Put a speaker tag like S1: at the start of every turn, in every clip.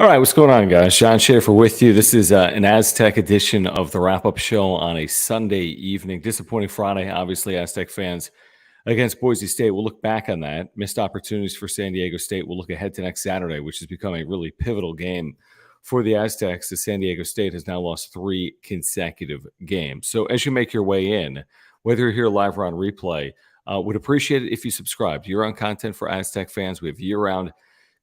S1: All right, what's going on, guys? John Schaefer with you. This is an Aztec edition of the wrap-up show on a Sunday evening. Disappointing Friday, obviously, Aztec fans against Boise State. We'll look back on that. Missed opportunities for San Diego State. We'll look ahead to next Saturday, which has become a really pivotal game for the Aztecs, as San Diego State has now lost 3 consecutive games. So as you make your way in, whether you're here live or on replay, would appreciate it if you subscribe to year-round content for Aztec fans. We have year-round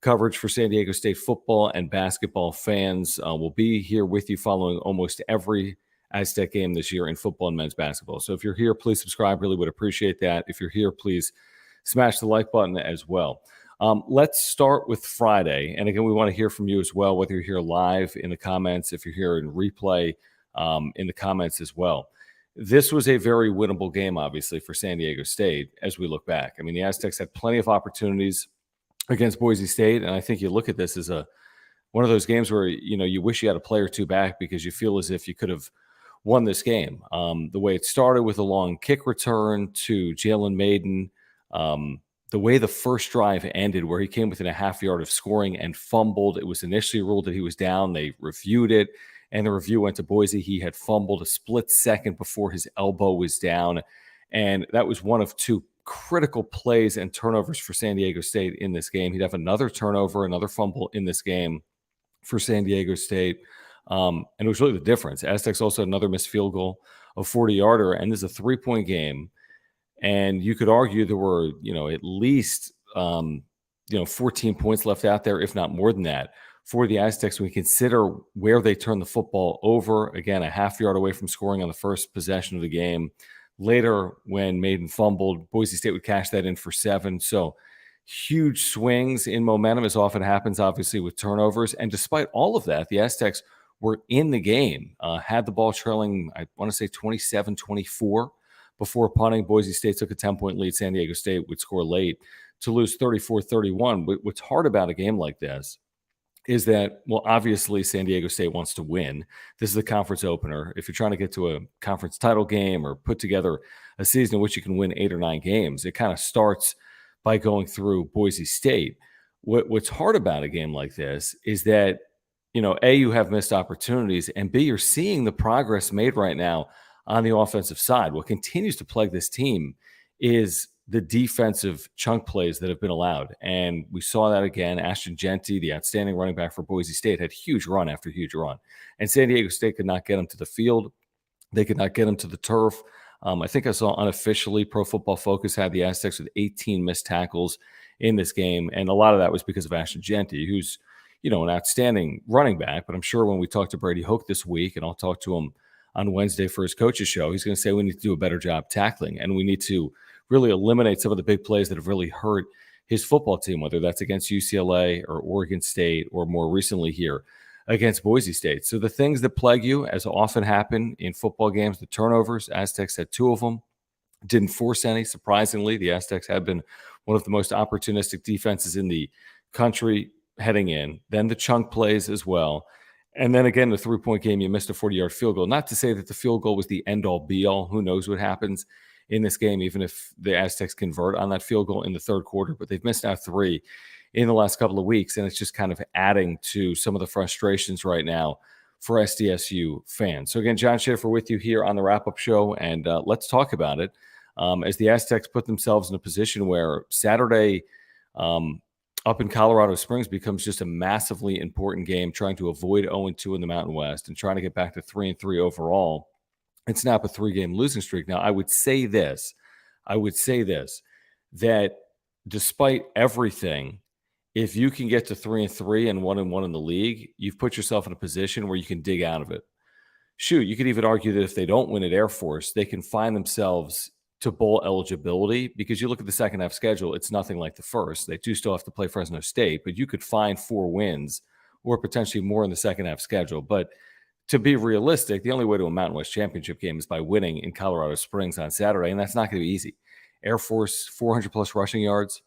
S1: coverage for San Diego State football and basketball fans. We'll be here with you following almost every Aztec game this year in football and men's basketball. So if you're here, please subscribe. Really would appreciate that. If you're here, please smash the like button as well. Let's start with Friday. And again, we want to hear from you as well, whether you're here live in the comments, if you're here in replay in the comments as well. This was a very winnable game, obviously, for San Diego State as we look back. I mean, the Aztecs had plenty of opportunities against Boise State, and I think you look at this as one of those games where you wish you had a play or two back because you feel as if you could have won this game. The way it started with a long kick return to Jalen Maiden, the way the first drive ended, where he came within a half yard of scoring and fumbled. It was initially ruled that he was down. They reviewed it, and the review went to Boise. He had fumbled a split second before his elbow was down, and that was one of 2 critical plays and turnovers for San Diego State in this game. He'd have another turnover, another fumble in this game for San Diego State. And it was really the difference. Aztecs also had another missed field goal, a 40-yarder, and this is a 3-point game. And you could argue there were, at least, 14 points left out there, if not more than that, for the Aztecs when we consider where they turned the football over. Again, a half yard away from scoring on the first possession of the game. Later, when Maiden fumbled, Boise State would cash that in for 7. So huge swings in momentum, as often happens, obviously, with turnovers. And despite all of that, the Aztecs were in the game, had the ball trailing, I want to say 27-24 before punting. Boise State took a 10-point lead. San Diego State would score late to lose 34-31. What's hard about a game like this is that, well, obviously San Diego State wants to win. This is a conference opener. If you're trying to get to a conference title game or put together a season in which you can win 8 or 9 games, it kind of starts by going through Boise State. What's hard about a game like this is that, A, you have missed opportunities, and B, you're seeing the progress made right now on the offensive side. What continues to plague this team is the defensive chunk plays that have been allowed. And we saw that again. Ashton Jeanty, the outstanding running back for Boise State, had huge run after huge run. And San Diego State could not get him to the field. They could not get him to the turf. I think I saw unofficially Pro Football Focus had the Aztecs with 18 missed tackles in this game. And a lot of that was because of Ashton Jeanty, who's, an outstanding running back. But I'm sure when we talk to Brady Hoke this week, and I'll talk to him on Wednesday for his coach's show, he's going to say we need to do a better job tackling, and we need to really eliminate some of the big plays that have really hurt his football team, whether that's against UCLA or Oregon State or more recently here against Boise State. So the things that plague you, as often happen in football games, the turnovers, Aztecs had 2 of them, didn't force any. Surprisingly, the Aztecs have been one of the most opportunistic defenses in the country heading in. Then the chunk plays as well. And then again, the 3-point game, you missed a 40-yard field goal. Not to say that the field goal was the end-all, be-all. Who knows what happens in this game, even if the Aztecs convert on that field goal in the third quarter. But they've missed out 3 in the last couple of weeks, and it's just kind of adding to some of the frustrations right now for SDSU fans. So again, John Schaefer with you here on the wrap-up show, and let's talk about it. As the Aztecs put themselves in a position where Saturday up in Colorado Springs becomes just a massively important game, trying to avoid 0-2 in the Mountain West and trying to get back to 3-3 overall and snap a 3-game losing streak. Now, I would say this, that despite everything, if you can get to 3-3 and 1-1 in the league, you've put yourself in a position where you can dig out of it. Shoot, you could even argue that if they don't win at Air Force, they can find themselves to bowl eligibility, because you look at the second half schedule, it's nothing like the first. They do still have to play Fresno State, but you could find 4 wins or potentially more in the second half schedule. But to be realistic, the only way to a Mountain West championship game is by winning in Colorado Springs on Saturday, and that's not going to be easy. Air Force, 400-plus rushing yards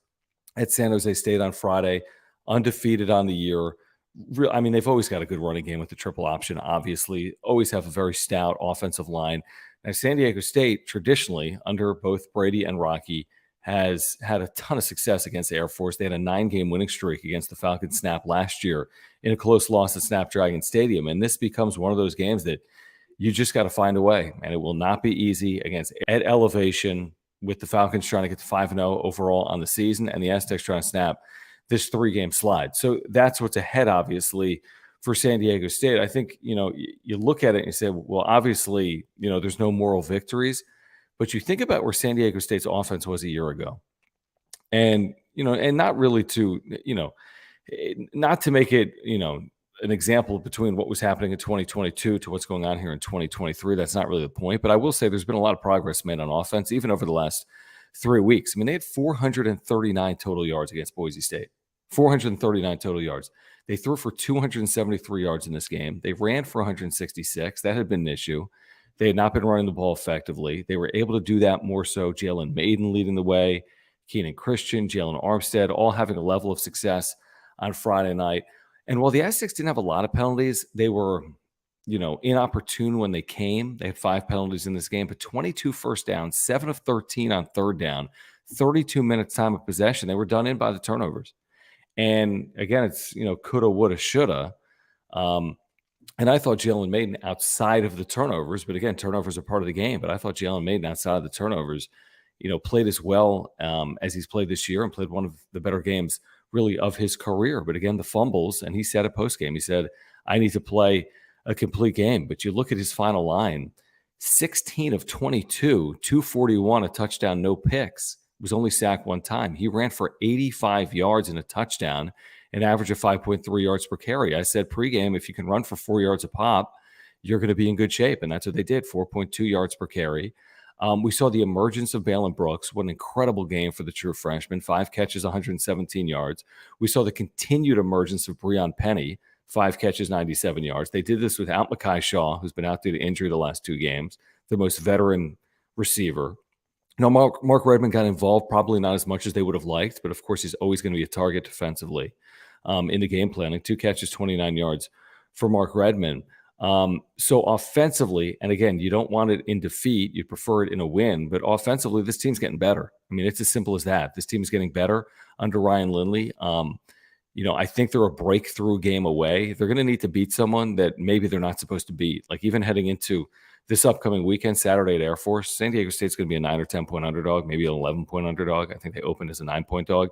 S1: at San Jose State on Friday, undefeated on the year. I mean, they've always got a good running game with the triple option, obviously. Always have a very stout offensive line. Now, San Diego State, traditionally, under both Brady and Rocky, has had a ton of success against the Air Force. They had a 9-game winning streak against the Falcons Snap last year in a close loss at Snapdragon Stadium. And this becomes one of those games that you just got to find a way, and it will not be easy against at elevation with the Falcons trying to get to 5-0 overall on the season and the Aztecs trying to snap this 3-game slide. So that's what's ahead, obviously, for San Diego State. I think, you look at it and you say, well, obviously, there's no moral victories, but you think about where San Diego State's offense was a year ago. And, and not really to, not to make it, an example between what was happening in 2022 to what's going on here in 2023. That's not really the point. But I will say there's been a lot of progress made on offense, even over the last 3 weeks. I mean, they had 439 total yards against Boise State. 439 total yards. They threw for 273 yards in this game. They ran for 166. That had been an issue. They had not been running the ball effectively. They were able to do that more so. Jalen Maiden leading the way, Keenan Christian, Jalen Armstead, all having a level of success on Friday night. And while the Aztecs didn't have a lot of penalties, they were, inopportune when they came. They had 5 penalties in this game, but 22 first downs, 7 of 13 on third down, 32 minutes time of possession. They were done in by the turnovers. And again, it's, coulda, woulda, shoulda. And I thought Jalen Maiden outside of the turnovers, but again, turnovers are part of the game. But I thought Jalen Maiden outside of the turnovers, played as well as he's played this year and played one of the better games really of his career. But again, the fumbles, and he said at postgame, he said, I need to play a complete game. But you look at his final line, 16 of 22, 241, a touchdown, no picks. Was only sacked 1 time. He ran for 85 yards and a touchdown, an average of 5.3 yards per carry. I said pregame, if you can run for 4 yards a pop, you're going to be in good shape. And that's what they did, 4.2 yards per carry. We saw the emergence of Balin Brooks. What an incredible game for the true freshman. 5 catches, 117 yards. We saw the continued emergence of Breon Penny, 5 catches, 97 yards. They did this without Mekhi Shaw, who's been out due to injury the last 2 games, the most veteran receiver. Mark Redmond got involved, probably not as much as they would have liked, but of course he's always going to be a target defensively in the game planning. 2 catches, 29 yards for Mark Redmond. So offensively, and again, you don't want it in defeat, you prefer it in a win, but offensively, this team's getting better. I mean, it's as simple as that. This team is getting better under Ryan Lindley. I think they're a breakthrough game away. They're going to need to beat someone that maybe they're not supposed to beat. Like even heading into this upcoming weekend, Saturday at Air Force, San Diego State's going to be a 9 or 10 point underdog, maybe an 11-point underdog. I think they opened as a 9-point dog.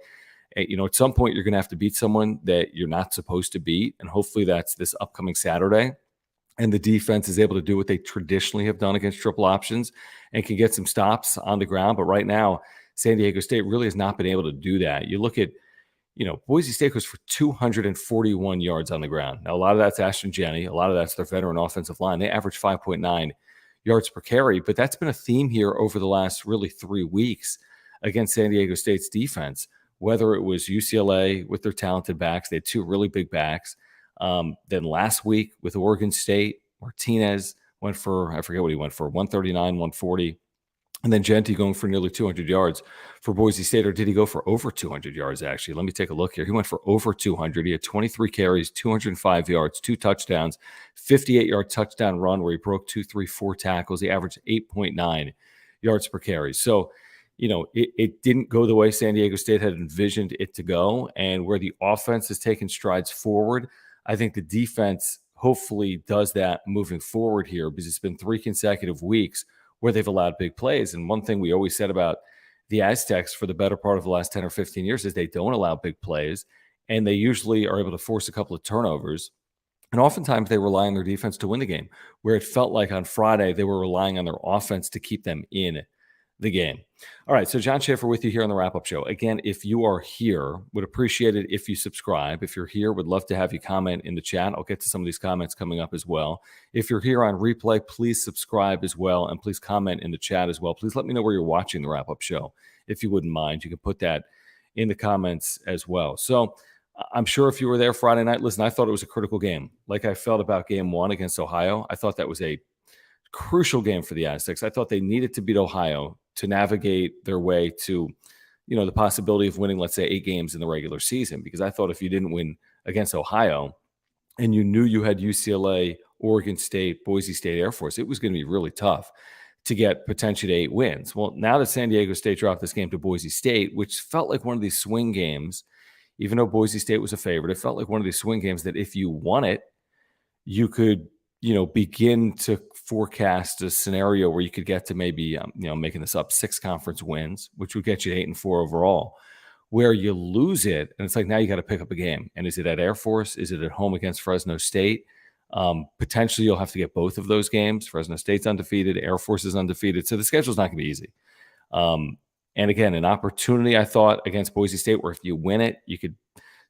S1: At some point, you're going to have to beat someone that you're not supposed to beat. And hopefully that's this upcoming Saturday. And the defense is able to do what they traditionally have done against triple options and can get some stops on the ground. But right now, San Diego State really has not been able to do that. You look at, Boise State goes for 241 yards on the ground. Now, a lot of that's Ashton Jenney. A lot of that's their veteran offensive line. They average 5.9 yards per carry, but that's been a theme here over the last really 3 weeks against San Diego State's defense, whether it was UCLA with their talented backs. They had 2 really big backs. Then last week with Oregon State, Martinez went for, I forget what he went for, 139, 140. And then Genti going for nearly 200 yards for Boise State, or did he go for over 200 yards, actually? Let me take a look here. He went for over 200. He had 23 carries, 205 yards, 2 touchdowns, 58-yard touchdown run where he broke 2, 3, 4 tackles. He averaged 8.9 yards per carry. So, it didn't go the way San Diego State had envisioned it to go. And where the offense has taken strides forward, I think the defense hopefully does that moving forward here, because it's been 3 consecutive weeks where they've allowed big plays. And one thing we always said about the Aztecs for the better part of the last 10 or 15 years is they don't allow big plays, and they usually are able to force a couple of turnovers. And oftentimes they rely on their defense to win the game, where it felt like on Friday they were relying on their offense to keep them in the game. All right, so John Schaefer with you here on the Wrap-Up Show. Again, if you are here, would appreciate it if you subscribe. If you're here, would love to have you comment in the chat. I'll get to some of these comments coming up as well. If you're here on replay, please subscribe as well, and please comment in the chat as well. Please let me know where you're watching the Wrap-Up Show, if you wouldn't mind. You can put that in the comments as well. So I'm sure if you were there Friday night, listen, I thought it was a critical game. Like I felt about game 1 against Ohio, I thought that was a crucial game for the Aztecs. I thought they needed to beat Ohio to navigate their way to, the possibility of winning, let's say, 8 games in the regular season. Because I thought if you didn't win against Ohio and you knew you had UCLA, Oregon State, Boise State, Air Force, it was going to be really tough to get potentially 8 wins. Well, now that San Diego State dropped this game to Boise State, which felt like one of these swing games, even though Boise State was a favorite, it felt like one of these swing games that if you won it, you could, begin to forecast a scenario where you could get to maybe, making this up, 6 conference wins, which would get you 8-4 overall. Where you lose it, and it's like now you got to pick up a game. And is it at Air Force? Is it at home against Fresno State? Potentially you'll have to get both of those games. Fresno State's undefeated, Air Force is undefeated, so the schedule's not going to be easy. And again, an opportunity, I thought, against Boise State, where if you win it, you could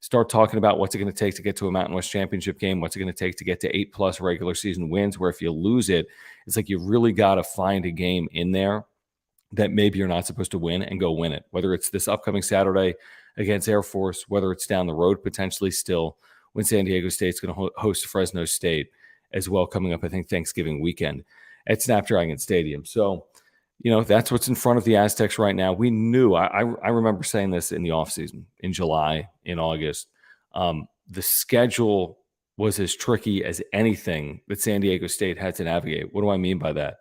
S1: start talking about what's it going to take to get to a Mountain West championship game, what's it going to take to get to 8+ regular season wins, where if you lose it, it's like you really got to find a game in there that maybe you're not supposed to win and go win it, whether it's this upcoming Saturday against Air Force, whether it's down the road potentially still when San Diego State's going to host Fresno State as well coming up, I think, Thanksgiving weekend at Snapdragon Stadium. So, that's what's in front of the Aztecs right now. We knew, I remember saying this in the offseason, in July, in August. The schedule was as tricky as anything that San Diego State had to navigate. What do I mean by that?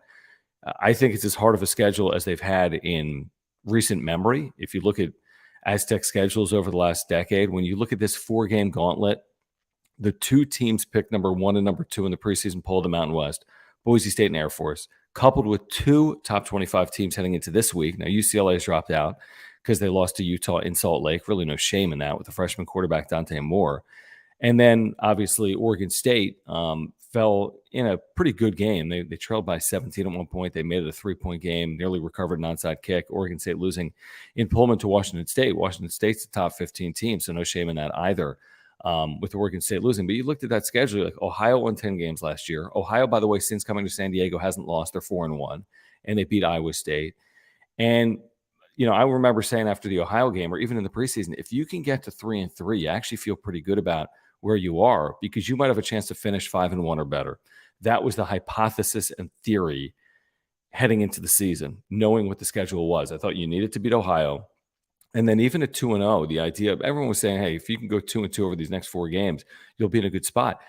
S1: I think it's as hard of a schedule as they've had in recent memory. If you look at Aztec schedules over the last decade, when you look at this 4-game gauntlet, the 2 teams picked number 1 and number 2 in the preseason poll of the Mountain West, Boise State and Air Force, coupled with 2 top 25 teams heading into this week. Now, UCLA has dropped out because they lost to Utah in Salt Lake. Really no shame in that with the freshman quarterback Dante Moore. And then, obviously, Oregon State fell in a pretty good game. They trailed by 17 at one point. They made it a 3-point game, nearly recovered an onside kick. Oregon State losing in Pullman to Washington State. Washington State's the top 15 team, so no shame in that either, with Oregon State losing. But you looked at that schedule, like Ohio won 10 games last year. Ohio, by the way, since coming to San Diego, hasn't lost. They're 4-1, and they beat Iowa State. And I remember saying after the Ohio game, or even in the preseason, if you can get to 3-3, you actually feel pretty good about where you are, because you might have a chance to finish 5-1 or better. That was the hypothesis and theory heading into the season, knowing what the schedule was. I thought you needed to beat Ohio. And then even at 2-0, the idea of everyone was saying, hey, if you can go 2-2 over these next 4 games, you'll be in a good spot.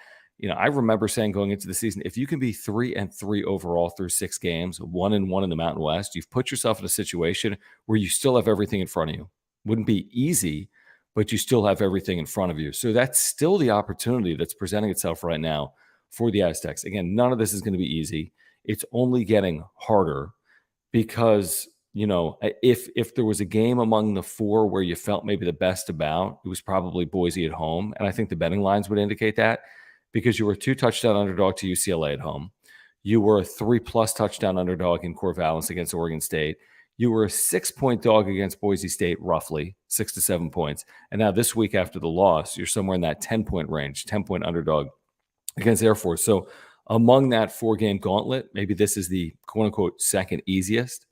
S1: I remember saying going into the season, if you can be 3-3 overall through 6 games, 1-1 in the Mountain West, you've put yourself in a situation where you still have everything in front of you. Wouldn't be easy, but you still have everything in front of you. So that's still the opportunity that's presenting itself right now for the Aztecs. Again, none of this is going to be easy. It's only getting harder because, if there was a game among the 4 where you felt maybe the best about, it was probably Boise at home. And I think the betting lines would indicate that, because you were a 2-touchdown underdog to UCLA at home. You were a 3+ touchdown underdog in Corvallis against Oregon State. You were a 6-point dog against Boise State, roughly 6 to 7 points. And now this week after the loss, you're somewhere in that 10-point range, 10-point underdog against Air Force. So among that 4-game gauntlet, maybe this is the quote-unquote second easiest,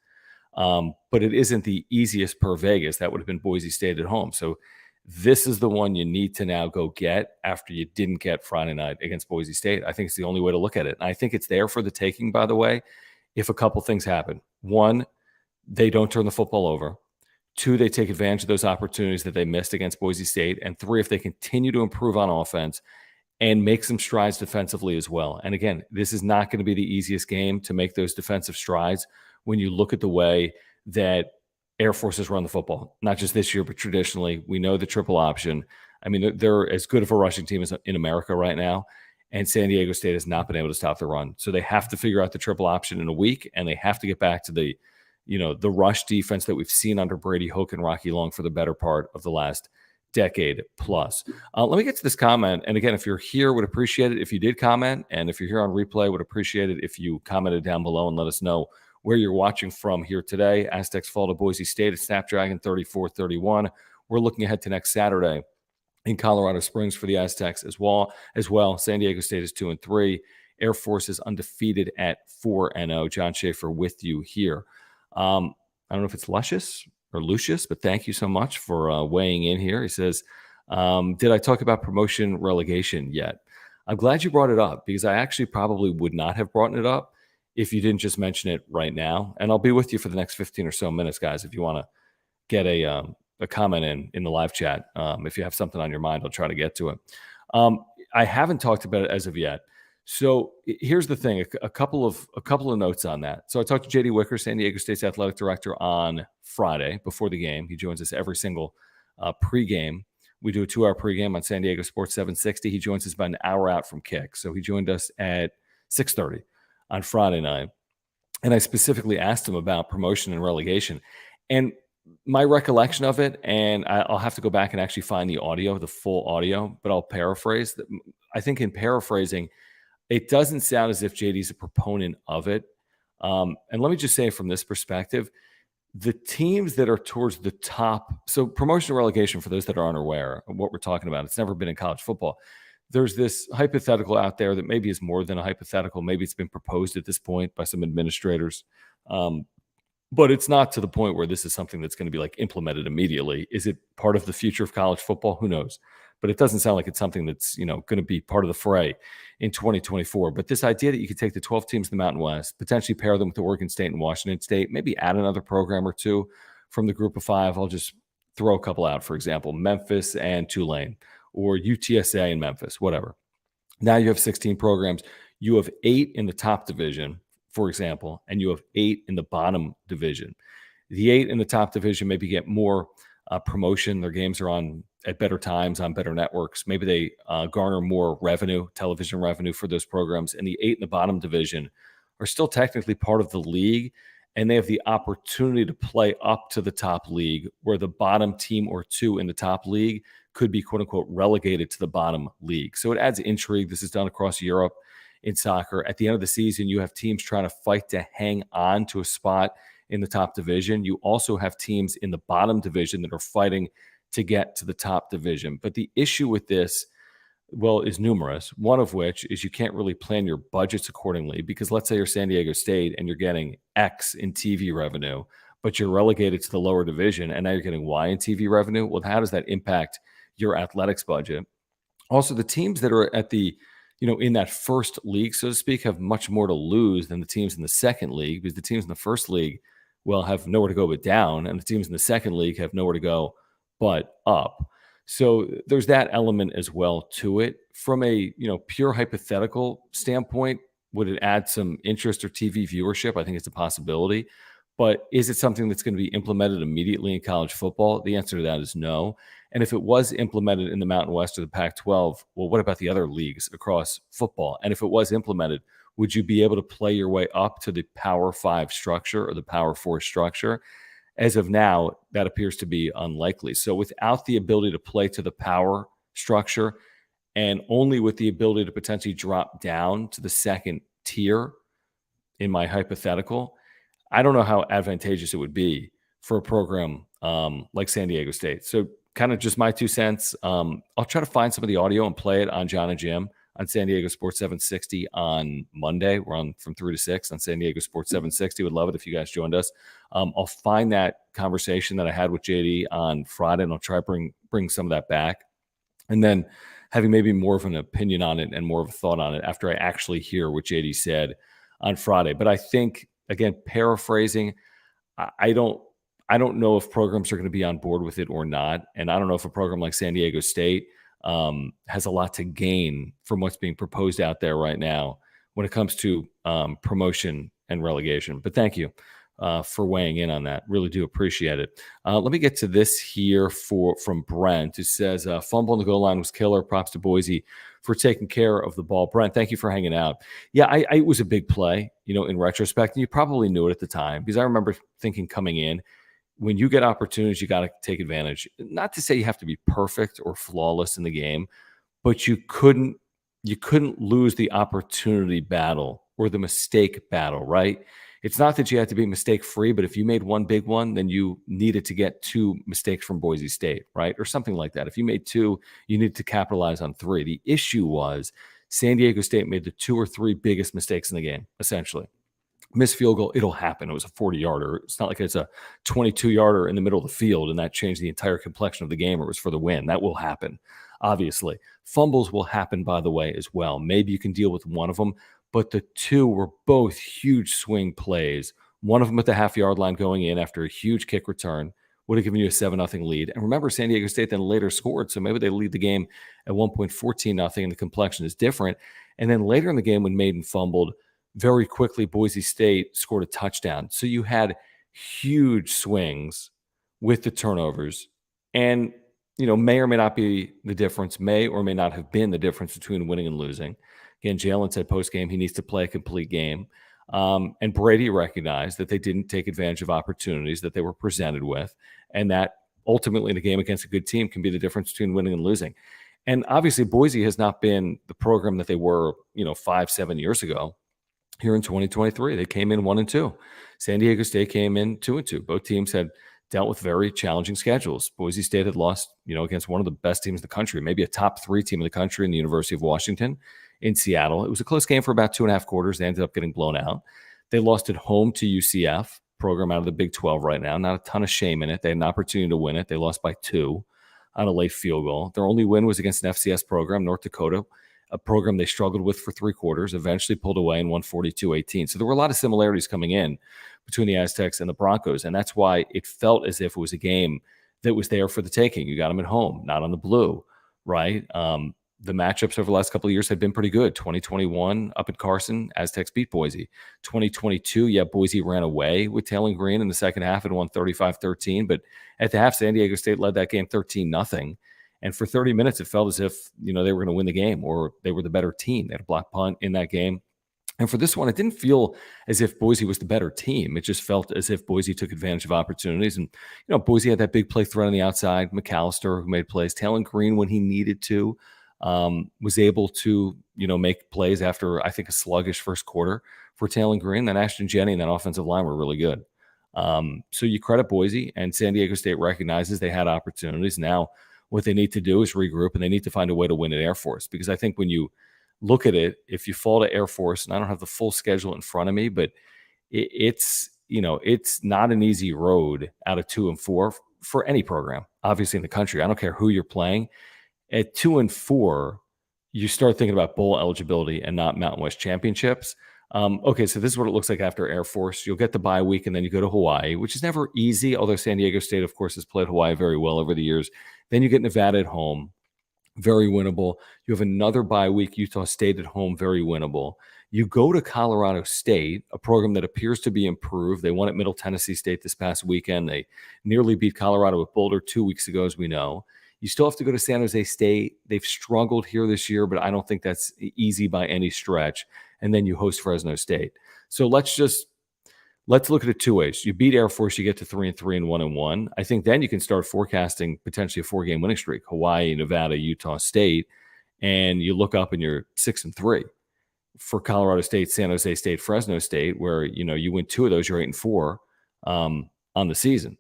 S1: but it isn't the easiest per Vegas. That would have been Boise State at home. So this is the one you need to now go get after you didn't get Friday night against Boise State. I think it's the only way to look at it. And I think it's there for the taking, by the way, if a couple things happen. 1, they don't turn the football over. 2, they take advantage of those opportunities that they missed against Boise State. And 3, if they continue to improve on offense and make some strides defensively as well. And again, this is not going to be the easiest game to make those defensive strides when you look at the way that Air Force has run the football, not just this year, but traditionally. We know the triple option. I mean, they're as good of a rushing team as in America right now. And San Diego State has not been able to stop the run. So they have to figure out the triple option in a week, and they have to get back to the rush defense that we've seen under Brady Hoke and Rocky Long for the better part of the last decade plus. Let me get to this comment. And again, if you're here, would appreciate it if you did comment. And if you're here on replay, would appreciate it if you commented down below and let us know where you're watching from here today. Aztecs fall to Boise State at Snapdragon 34-31. We're looking ahead to next Saturday in Colorado Springs for the Aztecs as well. San Diego State is 2-3. Air Force is undefeated at 4-0. John Schaefer with you here. I don't know if it's Luscious or Lucius, but thank you so much for weighing in here. He says, did I talk about promotion relegation yet? I'm glad you brought it up, because I actually probably would not have brought it up if you didn't just mention it right now. And I'll be with you for the next 15 or so minutes, guys, if you want to get a comment in the live chat. If you have something on your mind, I'll try to get to it. I haven't talked about it as of yet. So here's the thing: a couple of notes on that. So I talked to JD Wicker, San Diego State's athletic director, on Friday before the game. He joins us every single pregame. We do a 2-hour pregame on San Diego Sports 760. He joins us about an hour out from kick. So he joined us at 6:30 on Friday night. And I specifically asked him about promotion and relegation. And my recollection of it, and I'll have to go back and actually find the audio, the full audio, but I'll paraphrase. I think in paraphrasing, it doesn't sound as if JD's a proponent of it. And let me just say from this perspective, the teams that are towards the top, so promotion and relegation, for those that are unaware of what we're talking about, it's never been in college football. There's this hypothetical out there that maybe is more than a hypothetical. Maybe it's been proposed at this point by some administrators. But it's not to the point where this is something that's going to be like implemented immediately. Is it part of the future of college football? Who knows? But it doesn't sound like it's something that's, going to be part of the fray in 2024. But this idea that you could take the 12 teams in the Mountain West, potentially pair them with Oregon State and Washington State, maybe add another program or two from the group of 5. I'll just throw a couple out, for example, Memphis and Tulane, or UTSA and Memphis, whatever. Now you have 16 programs. You have 8 in the top division, for example, and you have 8 in the bottom division. The 8 in the top division maybe get more promotion. Their games are on at better times on better networks. Maybe they garner more revenue, television revenue for those programs. And the 8 in the bottom division are still technically part of the league, and they have the opportunity to play up to the top league, where the bottom team or 2 in the top league could be, quote unquote, relegated to the bottom league. So it adds intrigue. This is done across Europe in soccer. At the end of the season, you have teams trying to fight to hang on to a spot in the top division. You also have teams in the bottom division that are fighting to get to the top division. But the issue with this, well, is numerous. One of which is you can't really plan your budgets accordingly, because let's say you're San Diego State and you're getting X in TV revenue, but you're relegated to the lower division and now you're getting Y in TV revenue. Well, how does that impact your athletics budget? Also, the teams that are at the, in that first league, so to speak, have much more to lose than the teams in the second league, because the teams in the first league, well, have nowhere to go but down, and the teams in the second league have nowhere to go but up. So there's that element as well to it. From a pure hypothetical standpoint, would it add some interest or TV viewership? I think it's a possibility. But is it something that's going to be implemented immediately in college football? The answer to that is no. And if it was implemented in the Mountain West or the Pac-12, well, what about the other leagues across football? And if it was implemented, would you be able to play your way up to the Power 5 structure or the Power 4 structure? As of now, that appears to be unlikely. So without the ability to play to the power structure, and only with the ability to potentially drop down to the second tier, in my hypothetical, I don't know how advantageous it would be for a program like San Diego State. So kind of just my 2 cents. I'll try to find some of the audio and play it on John and Jim on San Diego Sports 760 on Monday. We're on from 3 to 6 on San Diego Sports 760. Would love it if you guys joined us. I'll find that conversation that I had with JD on Friday, and I'll try to bring some of that back. And then having maybe more of an opinion on it and more of a thought on it after I actually hear what JD said on Friday. But I think, again, paraphrasing, I don't know if programs are going to be on board with it or not. And I don't know if a program like San Diego State has a lot to gain from what's being proposed out there right now when it comes to promotion and relegation. But thank you for weighing in on that. Really do appreciate it. Let me get to this here from Brent, who says, fumble on the goal line was killer. Props to Boise for taking care of the ball. Brent, thank you for hanging out. Yeah, it was a big play, in retrospect. And you probably knew it at the time, because I remember thinking coming in, when you get opportunities, you got to take advantage. Not to say you have to be perfect or flawless in the game, but you couldn't lose the opportunity battle or the mistake battle, right? It's not that you had to be mistake-free, but if you made one big one, then you needed to get 2 mistakes from Boise State, right? Or something like that. If you made 2, you needed to capitalize on 3. The issue was San Diego State made the 2 or 3 biggest mistakes in the game, essentially. Missed field goal, it'll happen. It was a 40-yarder. It's not like it's a 22-yarder in the middle of the field and that changed the entire complexion of the game or it was for the win. That will happen, obviously. Fumbles will happen, by the way, as well. Maybe you can deal with one of them, but the 2 were both huge swing plays. One of them at the half-yard line going in after a huge kick return would have given you a 7-0 lead. And remember, San Diego State then later scored, so maybe they lead the game at 1.14-0, and the complexion is different. And then later in the game, when Maiden fumbled, very quickly, Boise State scored a touchdown. So you had huge swings with the turnovers. And, may or may not be the difference, may or may not have been the difference between winning and losing. Again, Jalen said post-game he needs to play a complete game. And Brady recognized that they didn't take advantage of opportunities that they were presented with, and that ultimately in a game against a good team can be the difference between winning and losing. And obviously, Boise has not been the program that they were, 5-7 years ago. Here in 2023, they came in 1-2. San Diego State came in 2-2. Both teams had dealt with very challenging schedules. Boise State had lost, against one of the best teams in the country, maybe a top 3 team in the country in the University of Washington in Seattle. It was a close game for about 2.5 quarters. They ended up getting blown out. They lost at home to UCF, program out of the Big 12 right now. Not a ton of shame in it. They had an opportunity to win it. They lost by 2 on a late field goal. Their only win was against an FCS program, North Dakota, a program they struggled with for 3 quarters, eventually pulled away and won 42-18. So there were a lot of similarities coming in between the Aztecs and the Broncos, and that's why it felt as if it was a game that was there for the taking. You got them at home, not on the blue, right? The matchups over the last couple of years have been pretty good. 2021 up at Carson, Aztecs beat Boise. 2022, Boise ran away with Taylor Green in the second half and won 35-13. But at the half, San Diego State led that game 13-0. And for 30 minutes, it felt as if, they were going to win the game or they were the better team. They had a block punt in that game. And for this one, it didn't feel as if Boise was the better team. It just felt as if Boise took advantage of opportunities. And, Boise had that big play threat on the outside. McAllister, who made plays. Taylor Green, when he needed to, was able to, make plays after, I think, a sluggish first quarter for Taylor Green. Then Ashton Jennings and that offensive line were really good. So you credit Boise, and San Diego State recognizes they had opportunities. Now, what they need to do is regroup, and they need to find a way to win at Air Force. Because I think when you look at it, if you fall to Air Force, and I don't have the full schedule in front of me, but it's not an easy road out of 2-4 for any program, obviously in the country. I don't care who you're playing. At 2-4, you start thinking about bowl eligibility and not Mountain West championships. Okay, so this is what it looks like after Air Force. You'll get the bye week, and then you go to Hawaii, which is never easy, although San Diego State, of course, has played Hawaii very well over the years. Then you get Nevada at home, very winnable. You have another bye week, Utah State at home, very winnable. You go to Colorado State, a program that appears to be improved. They won at Middle Tennessee State this past weekend. They nearly beat Colorado at Boulder 2 weeks ago, as we know. You still have to go to San Jose State. They've struggled here this year, but I don't think that's easy by any stretch. And then you host Fresno State. So let's look at it 2 ways. You beat Air Force, you get to 3-3 and 1-1. I think then you can start forecasting potentially a 4-game winning streak: Hawaii, Nevada, Utah State, and you look up and you're 6-3 for Colorado State, San Jose State, Fresno State, where you win 2 of those, you're 8-4 on the season.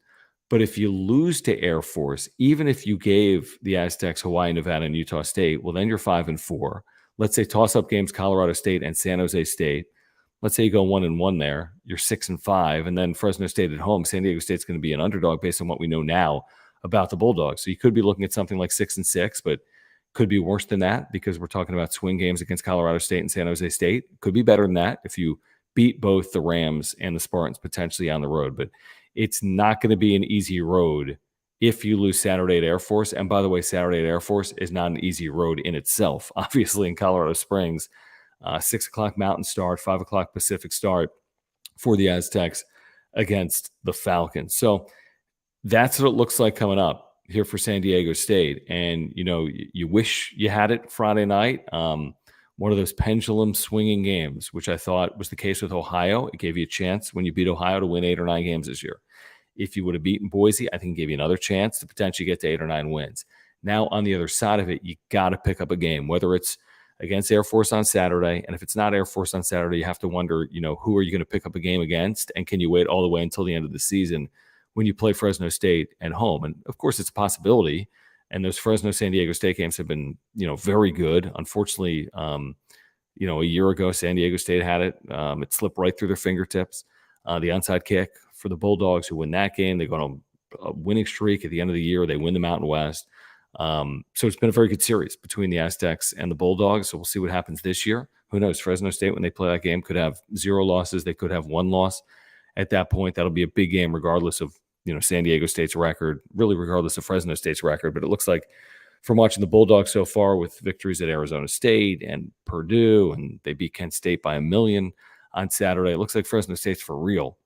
S1: But if you lose to Air Force, even if you gave the Aztecs Hawaii, Nevada, and Utah State, well, then you're 5-4. Let's say toss-up games Colorado State and San Jose State. Let's say you go 1-1 there, you're 6-5, and then Fresno State at home. San Diego State's going to be an underdog based on what we know now about the Bulldogs. So you could be looking at something like 6-6, but could be worse than that because we're talking about swing games against Colorado State and San Jose State. Could be better than that if you beat both the Rams and the Spartans potentially on the road. But it's not going to be an easy road if you lose Saturday at Air Force. And by the way, Saturday at Air Force is not an easy road in itself. Obviously, in Colorado Springs, 6 o'clock Mountain start, 5 o'clock Pacific start for the Aztecs against the Falcons. So that's what it looks like coming up here for San Diego State. And, you wish you had it Friday night. One of those pendulum swinging games, which I thought was the case with Ohio. It gave you a chance when you beat Ohio to win 8 or 9 games this year. If you would have beaten Boise, I think it gave you another chance to potentially get to 8 or 9 wins. Now, on the other side of it, you got to pick up a game, whether it's against Air Force on Saturday. And if it's not Air Force on Saturday, you have to wonder, who are you going to pick up a game against? And can you wait all the way until the end of the season when you play Fresno State at home? And of course, it's a possibility. And those Fresno-San Diego State games have been, very good. Unfortunately, a year ago, San Diego State had it. It slipped right through their fingertips. The onside kick for the Bulldogs, who win that game. They go on a winning streak at the end of the year. They win the Mountain West. So it's been a very good series between the Aztecs and the Bulldogs. So we'll see what happens this year. Who knows? Fresno State, when they play that game, could have 0 losses. They could have 1 loss. At that point, that'll be a big game regardless of San Diego State's record, really regardless of Fresno State's record. But it looks like from watching the Bulldogs so far with victories at Arizona State and Purdue, and they beat Kent State by 1,000,000 on Saturday. It looks like Fresno State's for real.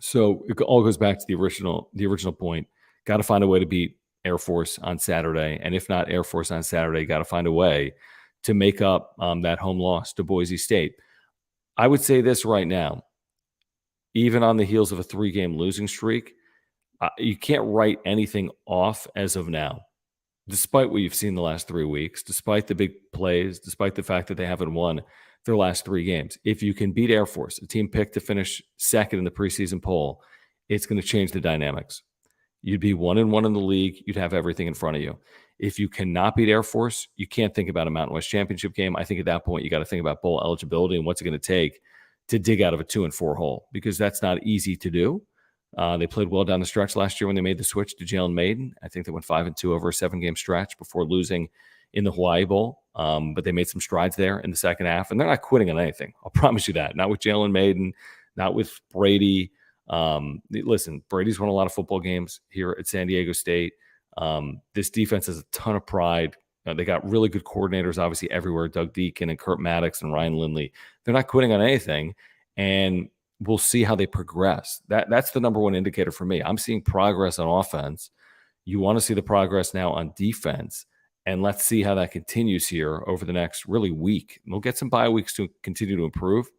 S1: So it all goes back to the original point. Got to find a way to beat Air Force on Saturday, and if not Air Force on Saturday, got to find a way to make up that home loss to Boise State. I would say this right now, even on the heels of a 3-game losing streak, you can't write anything off as of now, despite what you've seen the last 3 weeks, despite the big plays, despite the fact that they haven't won their last 3 games. If you can beat Air Force, a team picked to finish second in the preseason poll, it's going to change the dynamics. You'd be 1-1 in the league. You'd have everything in front of you. If you cannot beat Air Force, you can't think about a Mountain West Championship game. I think at that point, you got to think about bowl eligibility and what's it going to take to dig out of a 2-4 hole, because that's not easy to do. They played well down the stretch last year when they made the switch to Jalen Mayden. I think they went 5-2 over a 7-game stretch before losing in the Hawaii Bowl. But they made some strides there in the second half, and they're not quitting on anything. I'll promise you that. Not with Jalen Mayden, not with Brady. Listen, Brady's won a lot of football games here at San Diego State. This defense has a ton of pride. They got really good coordinators, obviously, everywhere. Doug Deacon and Kurt Maddox and Ryan Lindley. They're not quitting on anything, and we'll see how they progress. That's the number one indicator for me. I'm seeing progress on offense. You want to see the progress now on defense, and let's see how that continues here over the next really week. We'll get some bye weeks to continue to improve.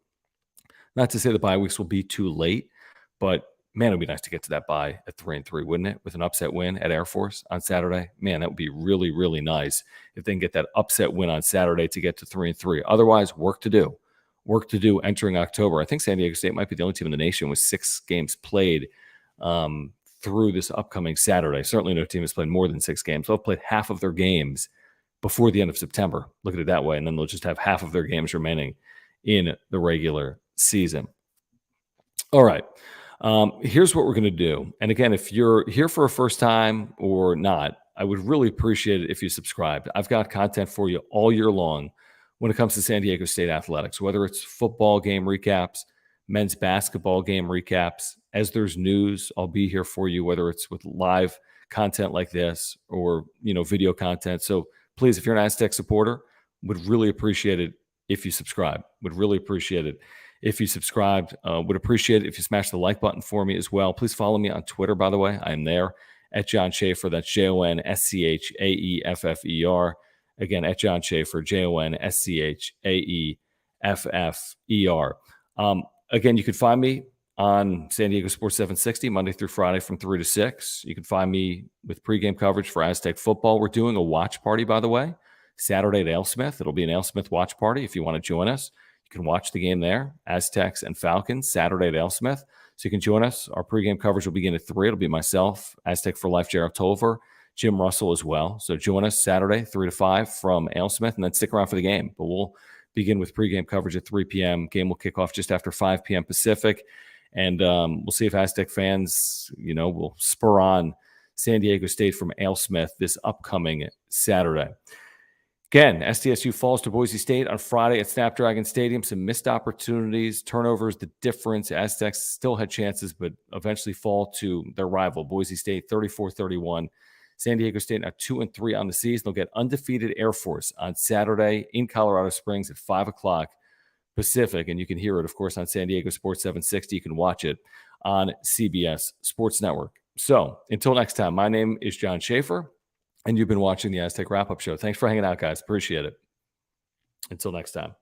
S1: Not to say the bye weeks will be too late, but man, it would be nice to get to that bye at 3-3, wouldn't it? With an upset win at Air Force on Saturday. Man, that would be really, really nice if they can get that upset win on Saturday to get to 3-3. Otherwise, work to do. Work to do entering October. I think San Diego State might be the only team in the nation with 6 games played through this upcoming Saturday. Certainly no team has played more than 6 games. They'll play half of their games before the end of September. Look at it that way. And then they'll just have half of their games remaining in the regular season. All right. Here's what we're going to do. And again, if you're here for a first time or not, I would really appreciate it if you subscribed. I've got content for you all year long when it comes to San Diego State athletics, whether it's football game recaps, men's basketball game recaps. As there's news, I'll be here for you, whether it's with live content like this or, video content. So please, if you're an Aztec supporter, would really appreciate it if you subscribe. Would really appreciate it if you subscribed. Would appreciate it if you smash the like button for me as well. Please follow me on Twitter, by the way. I am there at John Schaefer. That's JONSCHAEFFER. Again, at John Schaefer, JONSCHAEFFER. Again, you can find me on San Diego Sports 760, Monday through Friday from 3 to 6. You can find me with pregame coverage for Aztec football. We're doing a watch party, by the way, Saturday at AleSmith. It'll be an AleSmith watch party. If you want to join us, you can watch the game there, Aztecs and Falcons, Saturday at AleSmith. So you can join us. Our pregame coverage will begin at 3. It'll be myself, Aztec for Life, Jared Tolver, Jim Russell as well. So join us Saturday, 3 to 5 from AleSmith, and then stick around for the game. But we'll begin with pregame coverage at 3 p.m. Game will kick off just after 5 p.m. Pacific. And we'll see if Aztec fans, will spur on San Diego State from AleSmith this upcoming Saturday. Again, SDSU falls to Boise State on Friday at Snapdragon Stadium. Some missed opportunities, turnovers, the difference. Aztecs still had chances, but eventually fall to their rival, Boise State, 34-31. San Diego State now 2-3 on the season. They'll get undefeated Air Force on Saturday in Colorado Springs at 5 o'clock Pacific. And you can hear it, of course, on San Diego Sports 760. You can watch it on CBS Sports Network. So until next time, my name is John Schaefer, and you've been watching the Aztec Wrap-Up Show. Thanks for hanging out, guys. Appreciate it. Until next time.